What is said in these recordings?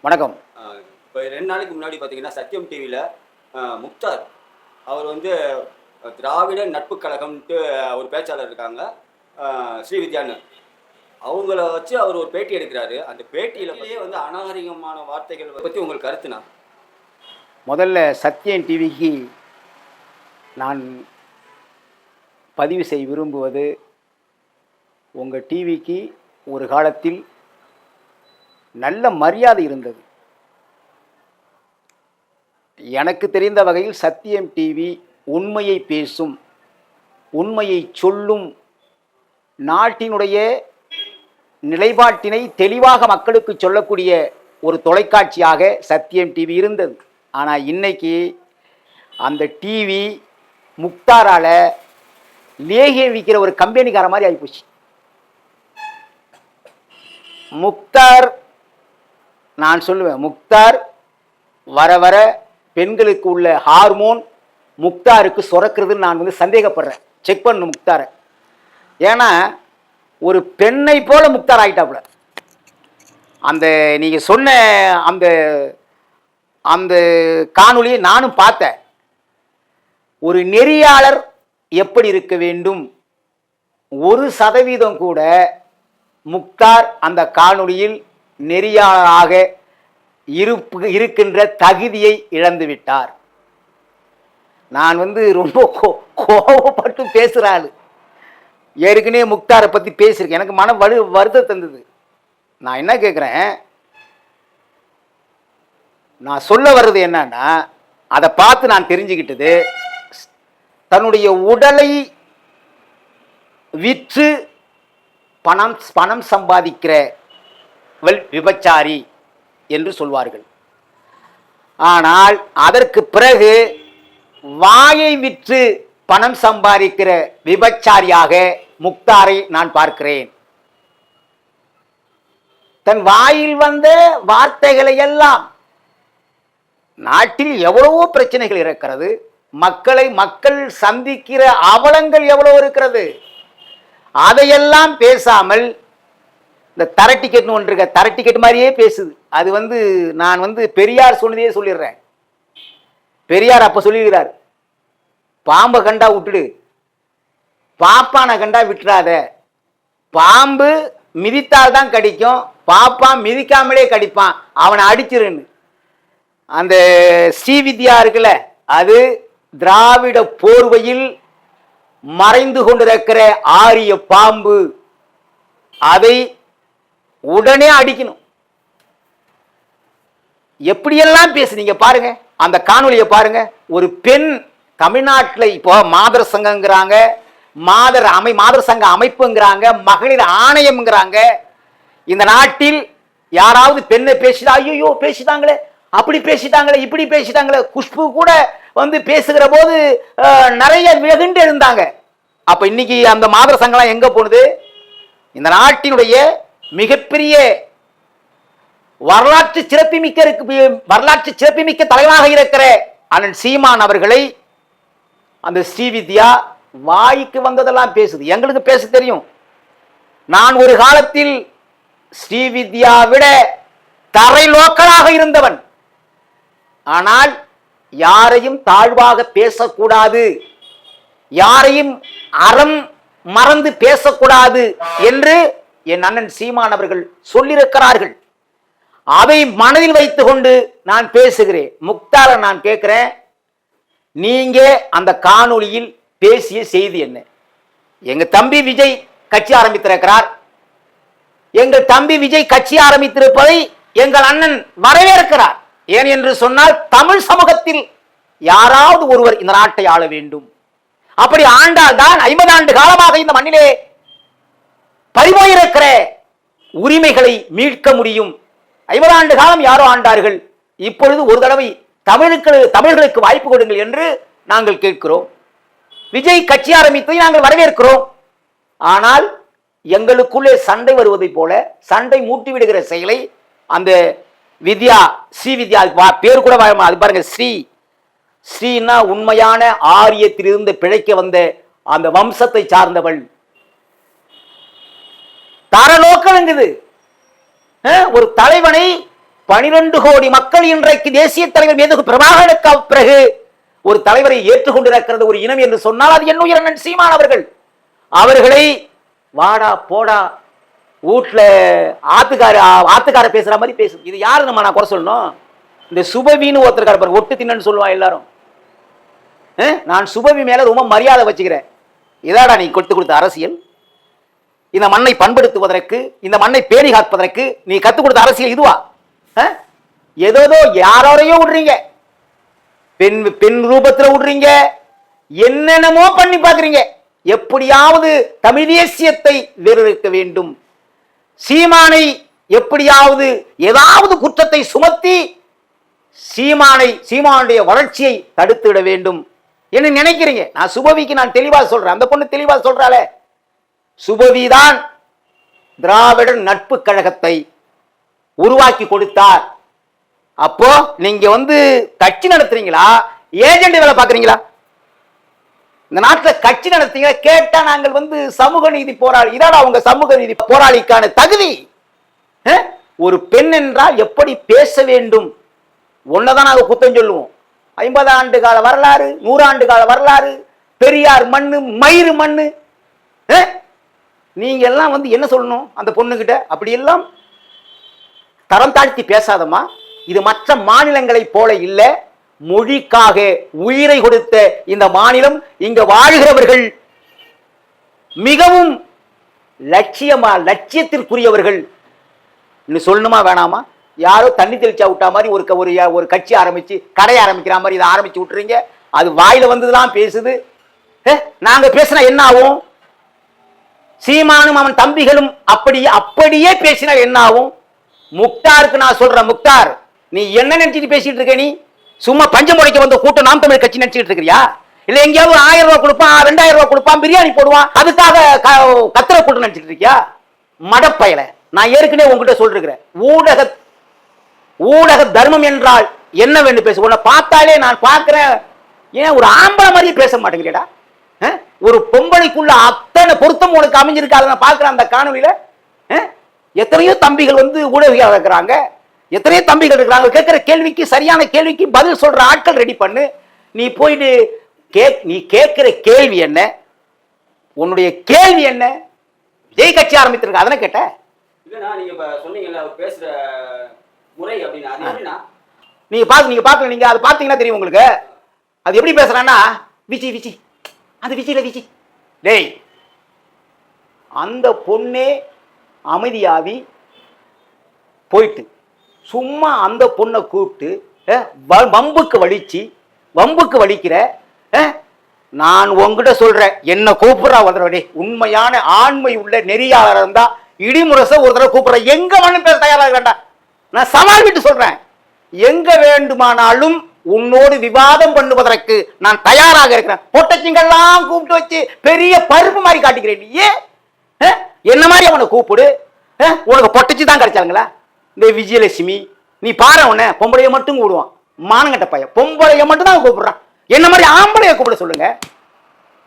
வணக்கம். இப்போ 2 நாளைக்கு முன்னாடி பார்த்தீங்கன்னா, சத்யம் டிவியில் முக்தார் அவர் வந்து திராவிட நட்பு கழகம்ன்ட்டு ஒரு பேச்சாளர் இருக்காங்க, ஸ்ரீவித்யான்னு. அவங்கள வச்சு அவர் ஒரு பேட்டி எடுக்கிறாரு. அந்த பேட்டியிலேயே வந்து அநாகரிகமான வார்த்தைகள் பற்றி உங்களுக்கு கருத்துனா? முதல்ல சத்யம் டிவிக்கு நான் பதிவு செய்ய விரும்புவது, உங்கள் டிவிக்கு ஒரு காலத்தில் நல்ல மரியாதை இருந்தது. எனக்கு தெரிந்த வகையில் சத்யம் டிவி உண்மையை பேசும், உண்மையை சொல்லும், நாட்டினுடைய நிலைப்பாட்டினை தெளிவாக மக்களுக்கு சொல்லக்கூடிய ஒரு தொலைக்காட்சியாக சத்யம் டிவி இருந்தது. ஆனால் இன்னைக்கு அந்த டிவி முக்தாரால் லேகியம் விற்கிற ஒரு கம்பெனிக்கார மாதிரி ஆகிப்போச்சு. முக்தார், நான் சொல்லுவேன், முக்தார் வர வர பெண்களுக்கு உள்ள ஹார்மோன் முக்தாருக்கு சுரக்கிறதுன்னு நான் வந்து சந்தேகப்படுறேன். செக் பண்ணணும் முக்தாரை. ஏன்னா ஒரு பெண்ணை போல முக்தார் ஆகிட்டாப்புல. அந்த நீங்கள் சொன்ன அந்த அந்த காணொலியை நானும் பார்த்தேன். ஒரு நெறியாளர் எப்படி இருக்க வேண்டும், 1% கூட முக்தார் அந்த காணொலியில் நெறியாளராக இருக்கின்ற தகுதியை இழந்து விட்டார். நான் வந்து ரொம்ப கோபப்பட்டு பேசுகிறாள். ஏற்கனவே முக்தாரை பற்றி பேசியிருக்கேன். எனக்கு மன வருத்தம் தந்தது. நான் என்ன கேட்குறேன், நான் சொல்ல வர்றது என்னன்னா, அதை பார்த்து நான் தெரிஞ்சுக்கிட்டது, தன்னுடைய உடலை விற்று பணம் சம்பாதிக்கிற விபச்சாரி என்று சொல்வார்கள். ஆனால் அதற்கு பிறகு வாயை விற்று பணம் சம்பாதிக்கிற விபச்சாரியாக முக்தாரை நான் பார்க்கிறேன். தன் வாயில் வந்த வார்த்தைகளை எல்லாம், நாட்டில் எவ்வளவோ பிரச்சனைகள் இருக்கிறது, மக்கள் சந்திக்கிற அவலங்கள் எவ்வளவு இருக்கிறது, அதையெல்லாம் பேசாமல் இந்த தர டிக்கெட்னு ஒன்று இருக்க, தர டிக்கெட் மாதிரியே பேசுது. அது வந்து நான் வந்து பெரியார் சொன்னதையே சொல்லிடுறேன். பெரியார் அப்ப சொல்லிடுறார், பாம்பை கண்டா விட்டுடு, பாப்பானை கண்டா விட்டுறாத. பாம்பு மிதித்தால் தான் கடிக்கும், பாப்பான் மிதிக்காமலே கடிப்பான், அவனை அடிச்சிருன்னு. அந்த ஸ்ரீவித்யா இருக்குல்ல, அது திராவிட போர்வையில் மறைந்து கொண்டிருக்கிற ஆரிய பாம்பு. அதை உடனே அடிக்கணும். எப்படியெல்லாம் பேசுனீங்க பாருங்க, அந்த காணொலியை பாருங்க. ஒரு பெண் தமிழ்நாட்டில் இப்போ மாதர் சங்கங்கிறாங்க, மாதர் சங்க அமைப்புங்கிறாங்க, மகளிர் ஆணையம்ங்கிறாங்க. இந்த நாட்டில் யாராவது பெண்ணை பேசிட்டா, ஐயோ பேசிட்டாங்களே, அப்படி பேசிட்டாங்களே, இப்படி பேசிட்டாங்களே. குஷ்பு கூட வந்து பேசுகிற போது நிறைய வெகுண்டு இருந்தாங்க. அப்ப இன்னைக்கு அந்த மாதர் சங்கம்லாம் எங்க போனது? இந்த நாட்டினுடைய மிகப்பெரிய வரலாற்று சிறப்புமிக்க தலைவராக இருக்கிற அண்ணன் சீமான் அவர்களை அந்த ஸ்ரீவித்யா வாய்க்கு வந்ததெல்லாம் பேசுது. எங்களுக்கு பேச தெரியும். நான் ஒரு காலத்தில் ஸ்ரீவித்யா விட தரை லோக்கலாக இருந்தவன். ஆனால் யாரையும் தாழ்வாக பேசக்கூடாது, யாரையும் அறம் மறந்து பேசக்கூடாது என்று என் அண்ணன் சீமான் அவர்கள் சொல்லியிருக்கிறார்கள். அதை மனதில் வைத்துக் கொண்டு நான் பேசுகிறேன். முக்தாரை நான் கேட்கிறேன், நீங்க அந்த காணொலியில் பேசிய செய்தி என்ன? எங்க தம்பி விஜய் கட்சி ஆரம்பித்திருக்கிறார். எங்கள் தம்பி விஜய் கட்சி ஆரம்பித்திருப்பதை எங்கள் அண்ணன் வரவேற்கிறார். ஏன் என்று சொன்னால், தமிழ் சமூகத்தில் யாராவது ஒருவர் இந்த நாட்டை ஆள வேண்டும். அப்படி ஆண்டால் தான் 50 ஆண்டு காலமாக இந்த மண்ணிலே பறிபோயிருக்கிற உரிமைகளை மீட்க முடியும். 50 ஆண்டு காலம் யாரோ ஆண்டார்கள், இப்பொழுது ஒரு தடவை தமிழர்களுக்கு வாய்ப்பு கொடுங்கள் என்று நாங்கள் கேட்கிறோம். விஜய் கட்சி ஆரம்பித்ததை நாங்கள் வரவேற்கிறோம். ஆனால் எங்களுக்குள்ளே சண்டை வருவதை போல சண்டை மூட்டி விடுகிற செயலை அந்த ஸ்ரீவித்யா பேர் கூட அது பாருங்க, ஸ்ரீனா உண்மையான ஆரியத்திலிருந்து பிழைக்க வந்த அந்த வம்சத்தை சார்ந்தவள். தரலோக்கல் என்குது. ஒரு தலைவனை 12 கோடி மக்கள் இன்றைக்கு தேசிய தலைவர் மீது பிரபாகரனுக்கு பிறகு ஒரு தலைவரை ஏற்றுக்கொண்டிருக்கிறது ஒரு இனம் என்று சொன்னால் அது என்னுயிர் அண்ணன் சீமான் அவர்கள். அவர்களை வாடா போடா வீட்டுல ஆத்துக்கார பேசுற மாதிரி பேசு. இது யாரு நம்ம நான் குறை சொல்லணும்? இந்த சுபவின்னு ஒருத்தர் பாரு, ஒட்டு தின்னு சொல்லுவான் எல்லாரும். நான் சுபவி மேல ரொம்ப மரியாதை வச்சுக்கிறேன். இதாடா நீ கொடுத்த அரசியல்? இந்த மண்ணை பண்படுத்துவதற்கு, இந்த மண்ணை பேணி காப்பதற்கு நீ கத்துக் கொடுத்த அரசியல் இதுவா? ஏதோ யாரோரையோ விடுறீங்க, பெண் ரூபத்தில் விடுறீங்க, என்னென்னமோ பண்ணி பாக்குறீங்க. எப்படியாவது தமிழ் தேசியத்தை வேறறுக்க வேண்டும், சீமானை எப்படியாவது ஏதாவது குற்றத்தை சுமத்தி சீமானுடைய வளர்ச்சியை தடுத்துவிட வேண்டும் என்ன நினைக்கிறீங்க? நான் சுபவிக்கு நான் தெளிவா சொல்றேன். அந்த பொண்ணு தெளிவா சொல்றாளே, சுபவிதான் திராவிட நட்பு கழகத்தை உருவாக்கி கொடுத்தார். அப்போ நீங்க கட்சி நடத்துறீங்களா, ஏஜென்ட் வேலை பாக்குறீங்களா? இந்த நாட்டில் கட்சி நடத்தீங்க கேட்டா நாங்கள் சமூக நீதி போராளி. இதான் அவங்க சமூக நீதி போராளிக்கான தகுதி. ஒரு பெண் என்றால் எப்படி பேச வேண்டும் ஒன்னதான் நாங்கள் குத்தம் சொல்லுவோம். 50 ஆண்டு கால வரலாறு, 100 ஆண்டு கால வரலாறு, பெரியார் மண்ணு, மயிறு மண்ணு. நீங்க எல்லாம் என்ன சொல்லணும் அந்த பொண்ணுகிட்ட? அப்படி எல்லாம் தரம் தாழ்த்தி பேசாதமா. இது மற்ற மாநிலங்களை போல இல்ல. மொழிக்காக உயிரை கொடுத்த இந்த மாநிலம், இங்க வாழ்கிறவர்கள் மிகவும் லட்சியத்திற்குரியவர்கள். இன்னும் சொல்லணுமா வேணாமா? யாரோ தண்ணி தெளிச்சா விட்டா மாதிரி ஒரு கட்சி ஆரம்பிச்சு கடை ஆரம்பிக்கிற மாதிரி இதை ஆரம்பிச்சு விட்டுறீங்க. அது வாயில வந்துதான் பேசுது. நாங்க பேசினா என்ன ஆகும்? சீமானும் அவன் தம்பிகளும் அப்படியே பேசினா என்ன ஆகும்? முக்தாருக்கு நான் சொல்றேன், முக்தார் நீ என்ன நினைச்சிட்டு பேசிட்டு இருக்க? நீ சும்மா பஞ்சம் முறைக்க வந்த கூட்டம் நாம் தமிழ் கட்சி நினைச்சிட்டு இருக்கிறியா? இல்ல எங்கேயாவது 1000 ரூபாய் கொடுப்பான், 2000 ரூபாய் கொடுப்பான், பிரியாணி போடுவான், அதுக்காக கத்திர கூட்டம் நினைச்சிட்டு இருக்கியா? மடப்பயல, நான் ஏற்கனவே உங்ககிட்ட சொல்லிருக்கிறேன். ஊடக தர்மம் என்றால் என்ன வேண்டும் பேச. உன்னை பார்த்தாலே நான் பார்க்கிறேன், ஏன் ஒரு ஆம்பளை மாதிரியே பேச மாட்டேங்கிறடா? ஒரு பொம்பளைக்குள்ள அத்தனை பொருத்தம் உனக்கு அமைஞ்சிருக்காது. நான் பார்க்கிறேன் அந்த காணொலியில. எத்தனையோ தம்பிகள் ஊடகவியா இருக்கிறாங்க, எத்தனையோ தம்பிகள் இருக்கிறாங்க. கேட்கிற கேள்விக்கு சரியான கேள்விக்கு பதில் சொல்ற ஆட்கள் ரெடி பண்ணு. நீ போயிட்டு நீ கேட்கிற கேள்வி என்ன? உன்னுடைய கேள்வி என்ன? விஜய் கட்சி ஆரம்பித்திருக்க அதனை கேட்ட? நீங்க பாக்கல, நீங்க அதை பாத்தீங்கன்னா தெரியும் உங்களுக்கு. அது எப்படி பேசுறான்னா, விச்சி அது விச்சில விச்சி. டேய், அந்த பொண்ணே அமைதியாவி போயிட்டு சும்மா அந்த பொண்ணை கூப்பிட்டு வம்புக்கு வலிக்கிற. நான் உங்ககிட்ட சொல்றேன், என்ன கூப்பிடுறா வந்தவடே, உண்மையான ஆண்மை உள்ள நெறியாளர் இருந்தா இடிமுரச ஒரு தடவை கூப்பிடுற. எங்க வேணும் பேச தயாராக வேண்டாம். நான் சவால் விட்டு சொல்றேன், எங்க வேண்டுமானாலும் உன்னோடு விவாதம் பண்ணுவதற்கு நான் தயாராக இருக்கிறேன். பொட்டச்சிங்கெல்லாம் கூப்பிட்டு வச்சு பெரிய பருப்பு மாதிரி காட்டிக்கிறேன். ஏன் என்ன மாதிரி அவனை கூப்பிடு. உனக்கு பொட்டச்சி தான் கிடைச்சாங்களா? இந்த விஜயலட்சுமி நீ பாரு, உன்ன பொம்பளைய மட்டும் கூடுவான், மானங்கட்ட பையன். பொம்பளைய மட்டும் தான் கூப்பிடுறான். என்ன மாதிரி ஆம்பளைய கூப்பிட சொல்லுங்க,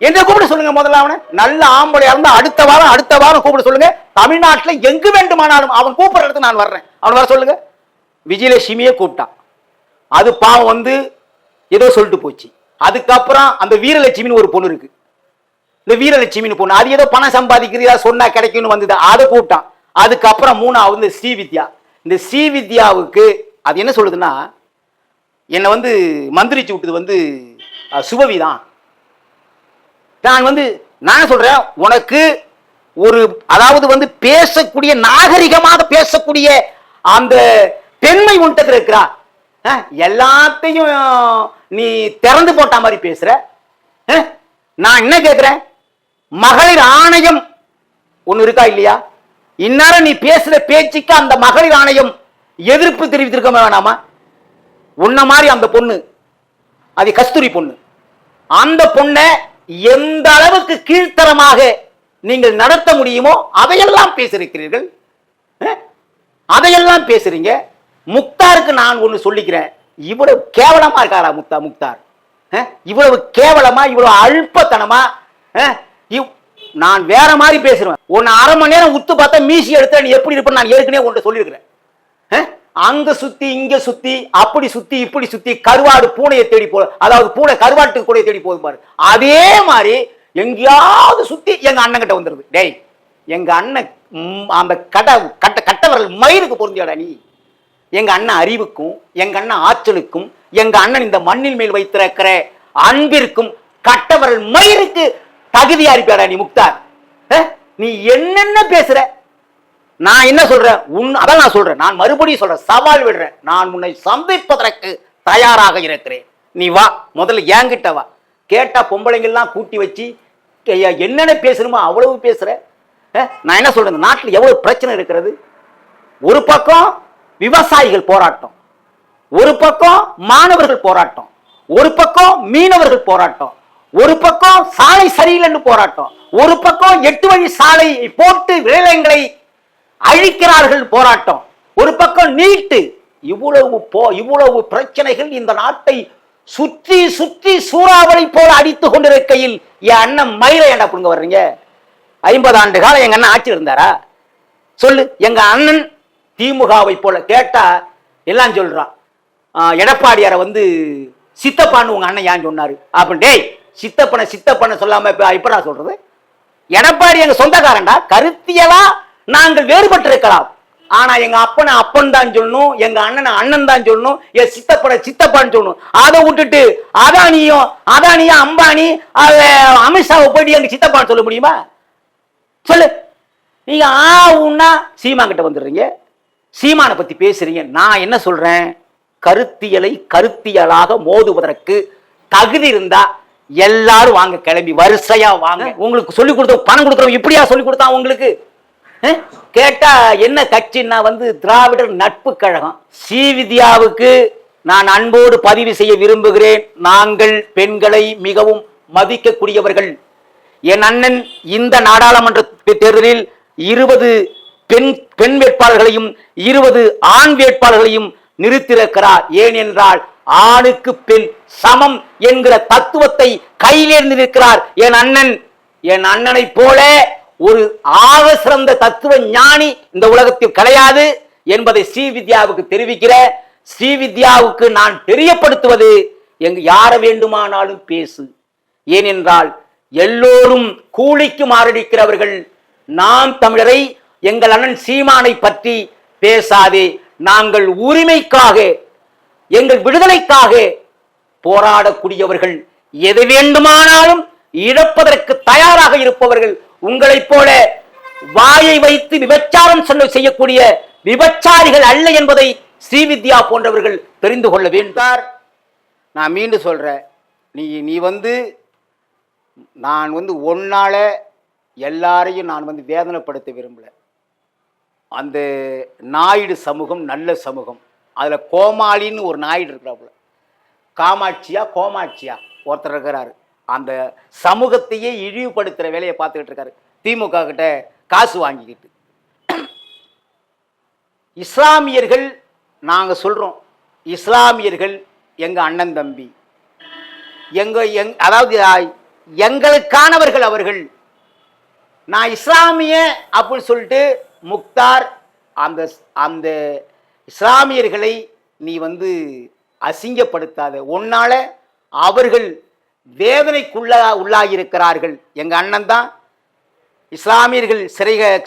என்ன கூப்பிட சொல்லுங்க. முதல்ல அவனை நல்ல ஆம்பளையா இருந்தா அடுத்த வாரம் கூப்பிட சொல்லுங்க. தமிழ்நாட்டில் எங்கு வேண்டுமானாலும் அவன் கூப்பிடுற இடத்துக்கு நான் வர்றேன். அவன் வர சொல்லுங்க. விஜயலட்சுமியே கூப்பிட்டான், அது பாவம் ஏதோ சொல்லிட்டு போச்சு. அதுக்கப்புறம் அந்த வீரலட்சுமின்னு ஒரு பொண்ணு இருக்கு. இந்த வீரலட்சுமின்னு பொண்ணு அது ஏதோ பணம் சம்பாதிக்கிறது, ஏதாவது சொன்னா கிடைக்கும்னு வந்தது, அதை கூப்பிட்டான். அதுக்கப்புறம் 3வது இந்த ஸ்ரீவித்யா. இந்த ஸ்ரீவித்யாவுக்கு அது என்ன சொல்லுதுன்னா, என்னை மந்திரிச்சு விட்டது சுபவிதான். நான் சொல்றேன், உனக்கு ஒரு அதாவது பேசக்கூடிய நாகரிகமாக பேசக்கூடிய அந்த பெண்மை உன்கிட்ட இருக்கிறா. எல்லாத்தையும் நீ திறந்து போட்ட மாதிரி பேசுற. நான் என்ன கேட்கிறேன், மகளிர் ஆணையம் ஒண்ணு இருக்கா இல்லையா? இந்நேரம் நீ பேசுற பேச்சுக்கு அந்த மகளிர் ஆணையம் எதிர்ப்பு தெரிவித்திருக்க வேணாமா? உன்ன மாதிரி அந்த பொண்ணு, அது கஸ்தூரி பொண்ணு, அந்த பொண்ணை எந்த அளவுக்கு கீழ்த்தரமாக நீங்கள் நடத்த முடியுமோ அதையெல்லாம் பேசியிருக்கிறீர்கள். அதையெல்லாம் பேசுறீங்க. முக்தாருக்கு நான் ஒண்ணு சொல்லிக்கிறேன், இவ்வளவு கேவலமா இருக்காரா முக்தார்? இவ்வளவு கேவலமா, இவ்வளவு அல்பத்தனமா? நான் வேற மாதிரி பேசுறேன். உன்னை 1/2 மணி நேரம் உத்து பார்த்தா மீசி எடுத்த நீ எப்படி இருப்ப நான் ஏற்கனவே உன்கிட்ட சொல்லியிருக்கிறேன். அங்க சுத்தி இங்க சுத்தி அப்படி சுத்தி இப்படி சுத்தி கருவாடு பூனையை தேடி போ, அதாவது பூனை கருவாட்டுக்கு கூட தேடி போகுது பாரு, அதே மாதிரி எங்கேயாவது சுத்தி எங்க அண்ணன் கிட்ட வந்துருது. டேய் எங்க அண்ணன் அந்த கட்டவர்கள் மயிருக்கு பொருந்தியாடா நீ. எங்க அண்ணன் அறிவுக்கும் எங்க அண்ணன் ஆற்றலுக்கும் எங்க அண்ணன் இந்த மண்ணில் மேல் வைத்திருக்கிற அன்பிற்கும் கட்டவர்கள் மயிருக்கு தகுதியா இருப்பியாடா நீ முக்தார். நீ என்னென்ன பேசுற? நான் என்ன சொல்றேன்? அதான் நான் சொல்றேன், நான் மறுபடியும் சொல்றேன், சவால் விடுறேன், நான் உன்னை சந்திப்பதற்கு தயாராக இருக்கிறேன். நீ வா, முதல்ல என்கிட்ட வா. கேட்டா பொம்பளைங்கெல்லாம் கூட்டி வச்சு என்னென்ன பேசணுமோ அவ்வளவு பேசுற. நான் என்ன சொல்றேன், நாட்டில் எவ்வளவு பிரச்சனை இருக்கிறது. ஒரு பக்கம் விவசாயிகள் போராட்டம், ஒரு பக்கம் மாணவர்கள் போராட்டம், ஒரு பக்கம் மீனவர்கள் போராட்டம், ஒரு பக்கம் சாலை சரியில்லைன்னு போராட்டம், ஒரு பக்கம் 8 வழி சாலை போட்டு விளைநிலங்களை அழிக்கிறார்கள் போராட்டம், ஒரு பக்கம் நீட்டு. இவ்வளவு பிரச்சனைகள் இந்த நாட்டை சுற்றி சுற்றி சூறாவளி போல அடித்துக் கொண்டிருக்கையில் என் அண்ணன் மயிலை என்ன புடுங்க வர்றீங்க? 50 ஆண்டு காலம் எங்க அண்ணன் ஆட்சி இருந்தாரா? சொல்லு. எங்க அண்ணன் திமுகவை போல கேட்டா எல்லாம் சொல்றான். எடப்பாடியார வந்து சித்தப்பான்னு உங்க அண்ணன் ஏன் சொன்னாரு அப்படின்னு. டேய் சித்தப்பனை சொல்லாம இப்ப நான் சொல்றது, எடப்பாடி எங்க சொந்தக்காரன்டா. கருத்தியலா நாங்கள் வேறுபட்டு இருக்கலாம், ஆனா எங்க அப்பனை அப்பன் தான் சொல்லணும், எங்க அண்ணனை அண்ணன் தான் சொல்லணும், என் சித்தப்பான்னு சொல்லணும். அதை விட்டுட்டு அதானியும் அம்பானி அமித்ஷாவை போயிட்டு எங்க சித்தப்பான்னு சொல்ல முடியுமா? சொல்லு. நீங்க ஆவுன்னா சீமா கிட்ட வந்துடுறீங்க, சீமானை பத்தி பேசுறீங்க. நான் என்ன சொல்றேன், கருத்தியலை கருத்தியலாக மோதுவதற்கு தகுதி இருந்தா எல்லாரும் வாங்க, கிளம்பி வரிசையா வாங்க. உங்களுக்கு சொல்லி கொடுத்தோம், பணம் கொடுக்குறோம், இப்படியா சொல்லி கொடுத்தான் உங்களுக்கு? கேட்டா என்ன கட்சின்னா வந்து திராவிடர் நட்பு கழகம். ஸ்ரீவித்யாவுக்கு நான் அன்போடு பதிவு செய்ய விரும்புகிறேன், நாங்கள் பெண்களை மிகவும் மதிக்கக்கூடியவர்கள். என் அண்ணன் இந்த நாடாளுமன்ற தேர்தலில் 20 பெண் வேட்பாளர்களையும் 20 ஆண் வேட்பாளர்களையும் நிறுத்தியிருக்கிறார். ஏனென்றால் ஆணுக்கு பெண் சமம் என்கிற தத்துவத்தை கையிலேந்து இருக்கிறார் என் அண்ணனை போல ஒரு ஆக சிறந்த தத்துவ ஞானி இந்த உலகத்தில் கிடையாது என்பதை ஸ்ரீவித்யாவுக்கு தெரிவிக்கிற. ஸ்ரீவித்யாவுக்கு நான் தெரியப்படுத்துவது, யார வேண்டுமானாலும் பேசு, ஏனென்றால் எல்லோரும் கூலிக்கு மாரடிக்கிறவர்கள். நாம் தமிழரை, எங்கள் அண்ணன் சீமானை பற்றி பேசாதே. நாங்கள் உரிமைக்காக, எங்கள் விடுதலைக்காக போராடக்கூடியவர்கள், எதை வேண்டுமானாலும் இழப்பதற்கு தயாராக இருப்பவர்கள். உங்களைப் போல வாயை வைத்து விபச்சாரம் செய்யக்கூடிய விபச்சாரிகள் அல்ல என்பதை ஸ்ரீவித்யா போன்றவர்கள் தெரிந்து கொள்ள வேண்டும். நான் மீண்டும் சொல்றேன், நீ வந்து நான் வந்து ஒன்னால எல்லாரையும் நான் வந்து வேதனைப்படுத்த விரும்பல. அந்த நாயுடு சமூகம் நல்ல சமூகம். அதில் கோமாளின்னு ஒரு நாயுடு இருக்கிறாப்புல, கோமாட்சியா ஒருத்தர் இருக்கிறாரு. அந்த சமூகத்தையே இழிவுபடுத்துகிற வேலையை பார்த்துக்கிட்டு இருக்காரு, திமுக கிட்ட காசு வாங்கிக்கிட்டு. இஸ்லாமியர்கள், நாங்கள் சொல்கிறோம், இஸ்லாமியர்கள் எங்கள் அண்ணன் தம்பி, அதாவது எங்களுக்கானவர்கள் அவர்கள். நான் இஸ்லாமிய அப்படின்னு சொல்லிட்டு முக்தார் அந்த இஸ்லாமியர்களை நீ வந்து அசிங்கப்படுத்தாத. உன்னால அவர்கள் உள்ளாகியிருக்கிறார்கள். எங்க அண்ணன் தான் இஸ்லாமியர்கள்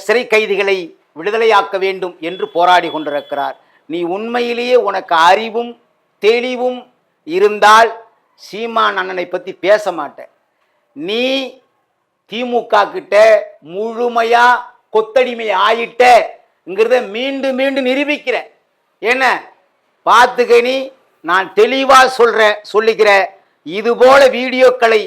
சிறை கைதிகளை விடுதலையாக்க வேண்டும் என்று போராடி கொண்டிருக்கிறார். நீ உண்மையிலேயே உனக்கு அறிவும் தெளிவும் இருந்தால் சீமான் அண்ணனை பற்றி பேச மாட்டேன். நீ திமுக கிட்ட முழுமையா கொத்தடிமை ஆயிட்டங்கிறத மீண்டும் மீண்டும் நிரூபிக்கிற. என்ன பார்த்துக்க, நான் தெளிவா சொல்லிக்கிற. இது போல வீடியோக்களை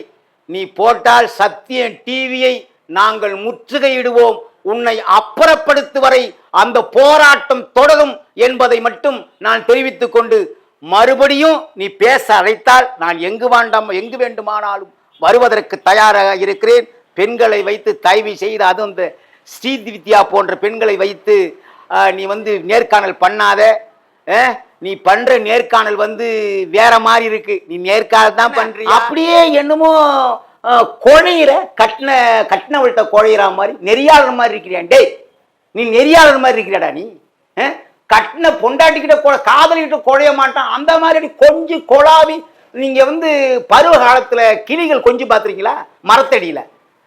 நீ போட்டால் சத்தியம் டிவியை நாங்கள் முற்றுகையிடுவோம். உன்னை அப்புறப்படுத்துவரை அந்த போராட்டம் தொடரும் என்பதை மட்டும் நான் தெரிவித்துக் கொண்டு, மறுபடியும் நீ பேச அழைத்தால் நான் எங்கு வேண்டுமானாலும் வருவதற்கு தயாராக இருக்கிறேன். பெண்களை வைத்து தயவு செய்து, அதுவும் இந்த ஸ்ரீவித்யா போன்ற பெண்களை வைத்து நீ வந்து நேர்காணல் பண்ணாத. நீ பண்ற நேர்காணல் வந்து வேற மாதிரி இருக்கு. நீ நேர்காணல் தான் பண்ற, அப்படியே என்னமோ குழையிற கட்டினவள்கிட்ட குழையிற மாதிரி நெறியாளர் மாதிரி இருக்கிறியா? டேய், நீ நெறியாளர் மாதிரி இருக்கிறாடா நீ. கட்டின பொண்டாட்டிக்கிட்ட காதலிக்கிட்ட குழைய மாட்டான். அந்த மாதிரி கொஞ்சம் கொலாவி நீங்க வந்து பருவ காலத்துல கிளிகள் கொஞ்சம் பார்த்துருக்கீங்களா மரத்தடியில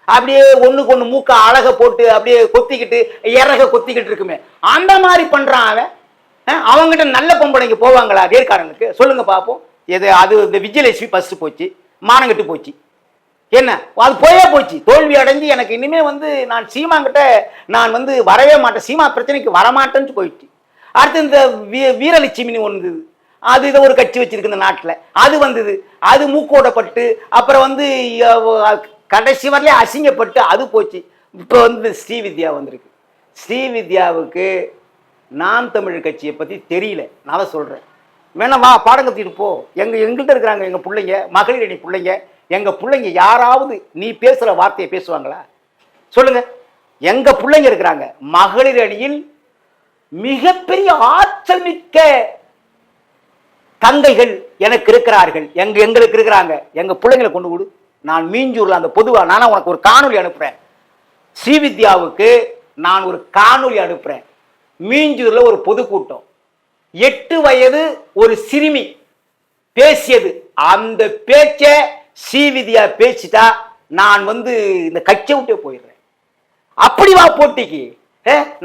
அப்படியே ஒண்ணுக்கு ஒண்ணு மூக்க அழக போட்டு அப்படியே கொத்திக்கிட்டு இறக கொத்திக்கிட்டு இருக்குமே அந்த மாதிரி பண்றான் அவன். அவங்ககிட்ட நல்ல பொம்பளைங்க போவாங்களா வேர்க்காரங்களுக்கு சொல்லுங்க பார்ப்போம். எது அது இந்த விஜயலட்சுமி ஃபர்ஸ்ட் போச்சு, மானங்கட்டு போச்சு, என்ன அது போயே போச்சு, தோல்வி அடைஞ்சு எனக்கு இனிமே வந்து நான் சீமாங்கிட்ட நான் வந்து வரவே மாட்டேன், சீமா பிரச்சனைக்கு வரமாட்டேன்னு போயிடுச்சு. அடுத்து இந்த வீரலட்சுமின்னு ஒன்று அது இதை ஒரு கட்சி வச்சிருக்கு இந்த நாட்டில், அது வந்தது, அது மூக்கோடப்பட்டு அப்புறம் வந்து கடைசி வரலே அசிங்கப்பட்டு அது போச்சு. இப்போ வந்து ஸ்ரீவித்யா வந்திருக்கு. ஸ்ரீவித்யாவுக்கு நாம் தமிழ் கட்சியை பற்றி தெரியல, நான் தான் சொல்கிறேன். வேணா வா பாடம் கத்திட்டு போ. எங்கள்கிட்ட இருக்கிறாங்க எங்கள் பிள்ளைங்க, மகளிர் அணி பிள்ளைங்க, எங்கள் பிள்ளைங்க யாராவது நீ பேசுகிற வார்த்தையை பேசுவாங்களா சொல்லுங்க? எங்கள் பிள்ளைங்க இருக்கிறாங்க மகளிர் அணியில் மிகப்பெரிய ஆற்றல் மிக்க தங்கைகள் எனக்கு இருக்கிறார்கள், எங்களுக்கு இருக்கிறாங்க. எங்கள் பிள்ளைங்களை கொண்டு கொடு. நான் மீஞ்சூரில் அந்த பொதுவாக நானும் உனக்கு ஒரு காணொலி அனுப்புகிறேன். ஸ்ரீவித்யாவுக்கு நான் ஒரு காணொலி அனுப்புகிறேன். மீஞ்சூரில் ஒரு பொதுக்கூட்டம், 8 வயது ஒரு சிறுமி பேசியது, அந்த பேச்சை ஸ்ரீவித்யா பேசிட்டா நான் வந்து இந்த கட்சியை விட்டே போயிடுறேன். அப்படி வா போட்டிக்கு.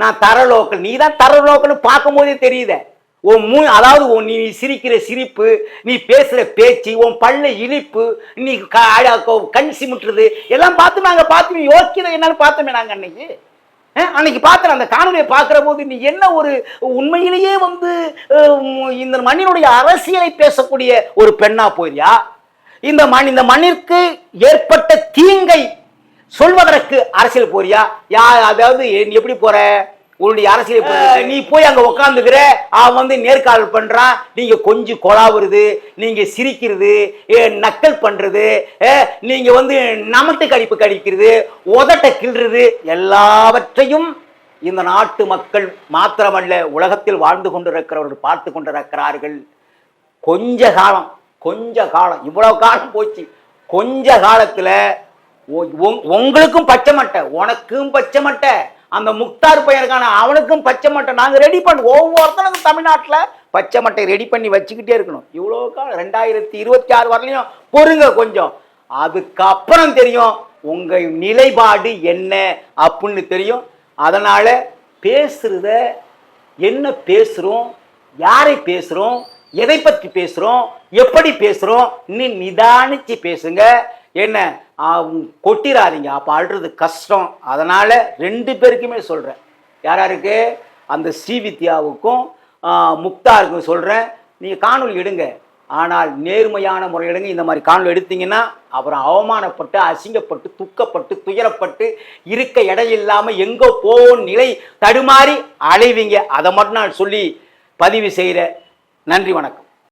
நான் தரலோக்கல், நீ தான் தரலோக்கல்னு பார்க்கும் போதே தெரியுத. அதாவது நீ சிரிக்கிற சிரிப்பு, நீ பேசுற பேச்சு, உன் பல்ல இனிப்பு, நீ கண் சிமிட்டுறது எல்லாம் பார்த்து நாங்கள் பார்த்து யோக்கியதை என்னன்னு பார்த்தோமே நாங்கள் அன்னைக்கு பார்த்து அந்த காணொலியை பார்க்கிற போது நீ என்ன ஒரு உண்மையிலேயே வந்து இந்த மண்ணினுடைய அரசியலை பேசக்கூடிய ஒரு பெண்ணா போயியா? இந்த மண்ணிற்கு ஏற்பட்ட தீங்கை சொல்வதற்கு அரசியல் போறியா? அதாவது எப்படி போற உன்னுடைய அரசியல்? நீ போய் அங்க உட்காந்துக்கிற, அவன் வந்து நேர்காணல் பண்றான், நீங்க கொஞ்சம் கொலாவுறது, நீங்க சிரிக்கிறது, நக்கல் பண்றது, நீங்க வந்து நமட்டு கடிப்பு கடிக்கிறது, உதட்ட கிள்றது, எல்லாவற்றையும் இந்த நாட்டு மக்கள் மாத்திரமல்ல உலகத்தில் வாழ்ந்து கொண்டிருக்கிறவர்கள் பார்த்து கொண்டிருக்கிறார்கள். கொஞ்ச காலம் இவ்வளவு காலம் போச்சு. கொஞ்ச காலத்துல உங்களுக்கும் பச்சை மட்டை, உனக்கும் பச்சை மட்டை, அந்த முக்தார் பையனுக்கான அவனுக்கும் பச்சை மட்டை நாங்க ரெடி பண்ண ஒவ்வொருத்தனுக்கும் தமிழ்நாட்டுல பச்சை மட்டை ரெடி பண்ணி வச்சுக்கிட்டே இருக்கணும். இவ்வளவு காலம் 2026 வரலையும் பொறுங்க கொஞ்சம், அதுக்கப்புறம் தெரியும் உங்க நிலைப்பாடு என்ன அப்படின்னு தெரியும். அதனால பேசுறத என்ன பேசுறோம், யாரை பேசுறோம், எதை பற்றி பேசுறோம், எப்படி பேசுறோம், நிதானிச்சு பேசுங்க. என்ன கொட்டிராதீங்க, அப்ப அழுறது கஷ்டம். அதனால 2 பேருக்குமே சொல்றேன், யாராருக்கு, அந்த ஸ்ரீவித்யாவுக்கும் முக்தாருக்கும் சொல்றேன், நீங்க காணொலி எடுங்க, ஆனால் நேர்மையான முறை எடுங்க. இந்த மாதிரி காணொலி எடுத்தீங்கன்னா அப்புறம் அவமானப்பட்டு அசிங்கப்பட்டு துக்கப்பட்டு துயரப்பட்டு இருக்க இடம் இல்லாம எங்கோ போவோம் நிலை தடுமாறி அலைவீங்க. அதை மட்டும் நான் சொல்லி பதிவு செய்கிறேன். நன்றி, வணக்கம்.